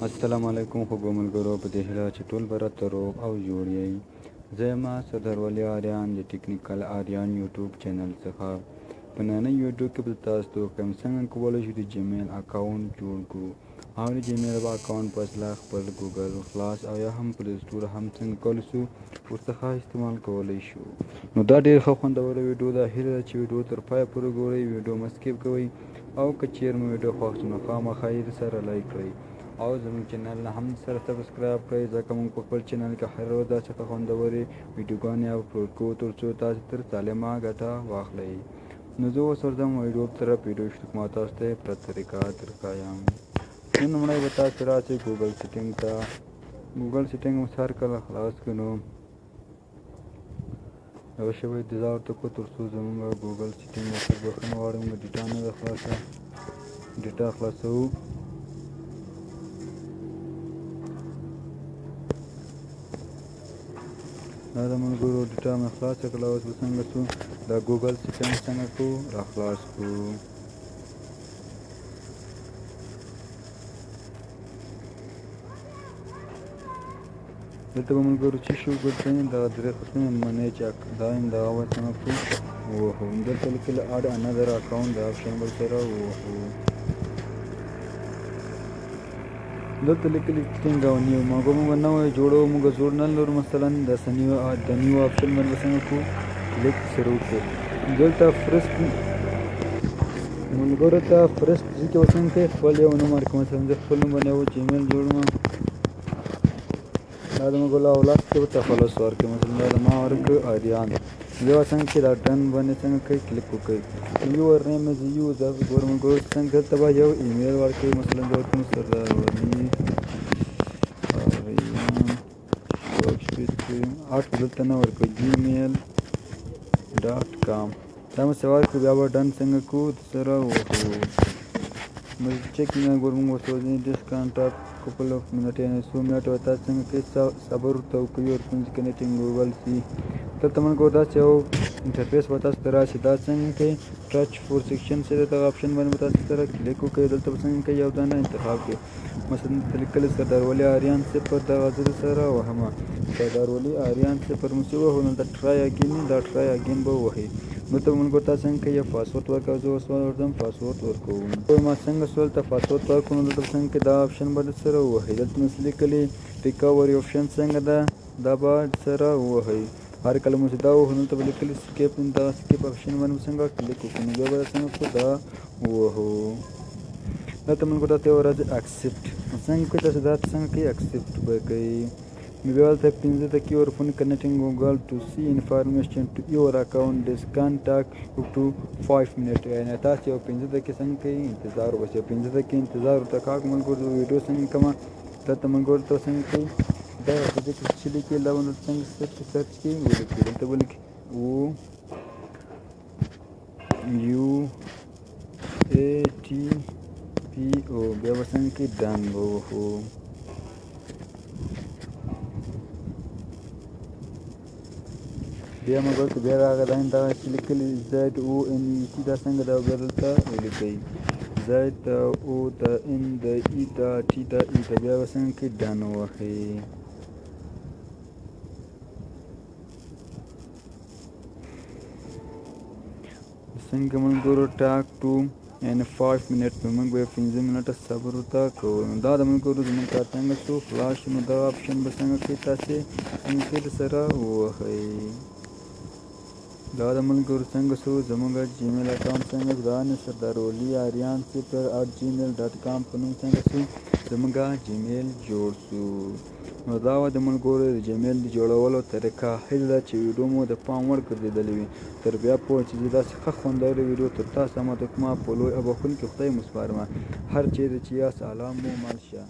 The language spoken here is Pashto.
السلام علیکم خوږو ملګرو، په دې هیله چې ټول به راته روغ او جوړ یئ. زه یم صدر ولي آریان د ټیکنیکل آریان یوټیوب چینل څخه. په نننۍ ویډیو کې به تاسو ته وښیم څنګه کولی شو د جمیل اکاونټ جوړ کړو او د جمیل اکاونټ په وسیله خپل ګوګل خلاص او یا هم پلی سټور هم څنګه کولی شو ورڅخه استعمال کولی شو. نو دا ډېر ښه خوندوره ویډیو ده. هیله ده چې ویډیو تر پایه پورې ګورئ، ویډیو مه سکیپ کوئ او که چیرې مو ویډیو خوښ شي نو خامخا یې سره لایک کړئ او زموږ چینل نه هم سره سبسکرایب کړئ، ځکه موږ په خپل چینل کې هر ورځ داسې خوندورې ویډیوګانې اپلوډ کوو تر څو تاسو تر سالمه ګټه واخلئ. نو زه اوس ورځم ویډیو طرف. ویډیو شروع ما تاسو ته په طریقه درښایم. نو لومړی به تاسو راشئ ګوګل سیټینګ ته. ګوګل سیټینګ مو هر کله خلاص کړو نو یوه شیبه انتظار ورته کړو تر څو زموږ ګوګل سیټینګ ورته بخښنه غواړم ډیټا نه ده خلاصه. ډیټا خلاصوو. دا د ملګرو ډیټا مې خلاصه کړله. اوس به څنګه شو دا ګوګل سیټینګ څنګه کړو را خلاص کړو. دلته به ملګرو چې شو ګوتنې دغه درې خطونه منیج دا یم دغه به څنګه کړو ووهو. دلته لیکلي اډ انادر اکاونټ د آپشن بل سره ووهو. دلته لیکلي څنګه نیو مګر موږ نوی جوړو، موږ جوړ نه لرو. مثلا د نیو آپشن باندې څنګه کړو کلیک سره وکړو. دلته فرست ملګرو ته فرست ځای کې څنګه کوئ خپل یو نوم ورکړئ. مثلا زه خپل نوم باندې یو جمیل جوړوم. دا د موږ اولاد کې ورته فالوس ورکړئ. مثلا دا د ما ورکړ آریان. بیا څنګه چې دا ډن باندې څنګه کوئ کلیک وکړئ. یور نیم از یوزر ګور ملګرو څنګه دلته به یو ایمیل ورکړئ. مثلا زه ورکوم سردار ولي آټ دلته نه ورکړو gmail.com. دا مو څه ورکړو. بیا به ډن څنګه کړو سره ووهو. چیک نه ګور موږ ورته ډس کانټاکټ couple of minutes یعنې څو منټه به تاسو څنګه کوئ صبر ورته وکړئ. ورپسې کنیکټینګ ګوګل سی دلته ملګرو داسې یو انټرفیس به تاسو ته راشي. دا څنګه کوئ ټچ فور سیکشن چې دغه آپشن باندې به تاسو سره کلیک وکړئ. دلته به څنګه کوئ یو دانه انتخاب کړئ. مثلا دلته لیکلی سردار ولي آریان صفر دغه زه سره وهمه سردار ولي آریان صفر مو چې ووهو نو دا ټرای اګین دا ټرای اګین به ووهئ. نو ته ملګرو تاسو څنګه کوئ یو پاسورډ ورکوه. زه اوس ورځم پاسورډ ورکوم. ما څنګه سول ته پاسورډ ورکړو نو دلته څنګه دا آپشن به سره ووهئ. دلته مو لیکلي ریکوري آپشن څنګه ده دا به سره ووهئ. هر کله مو چې دا ووهو نو ته به لیکلي سکیپ دا سکیپ آپشن باندې څنګه کلیک وکړو نو بیا به څنګه کړو دا ووهو. دلته ملګرو تاسو یو راځي اکسپټ څنګه کوئ. تاسو دا څنګه کوئ اکسپټ به کوئ. بیا دلته 15 دقیقې ورپورې کنیکټینګ ګوګل ټو سی انفارمیشن ټو یور اکاونټ ډس کانټاکټ اپ ټو 5 منټ. یعنې تاسو یو 15 دقیقې څنګه کوئ انتظار وباسئ. 15 دقیقې انتظار ورته کاږ ملګرو. ویډیو څنګه کومه دلته ملګرو ته څنګه کوئ دا په دې کې چې لیکي دا باندې څنګه سرچ کوئ ولیکئ. دلته به لیکئ OUATPO. بیا به څنګه کوئ ډن به ووهو. بیا مګر که بیا راغی دا چې لیکلي ZONET دا څنګه دا بیا دلته ولیکئ ZO د N د E د T د E د بیا به څنګه کوئ ډن ووهئ. څنګه ملګرو ټاک ټو یعنې 5 منټ په موږ به 15 منټه صبر ورته کوو. دا د ملګرو زموږ کار څنګه شو خلاص شو. نو دا آپشن به څنګه کوئ تاسې څنګه کوئ سره ووهئ. دا د ملګرو څنګه شو زموږ جیمیل اکاونټ څنګه دا نه سردار ولي آریان صفر @gmail.com په نوم څنګه شو زموږ جیمیل جوړ شو. نو دا وه د ملګرو د جمیل د جوړولو طریقه. هیله ده چې ویډیو مو د پام وړ ګرځېدلې وي. تر بیا پوهه چې زه داسې ښه خوندورې ویډیو تر تاسو اماده کومه په لوی او بخښونکي خدای مو سپارمه. هر چیرې چې یاست الله مو مل شه.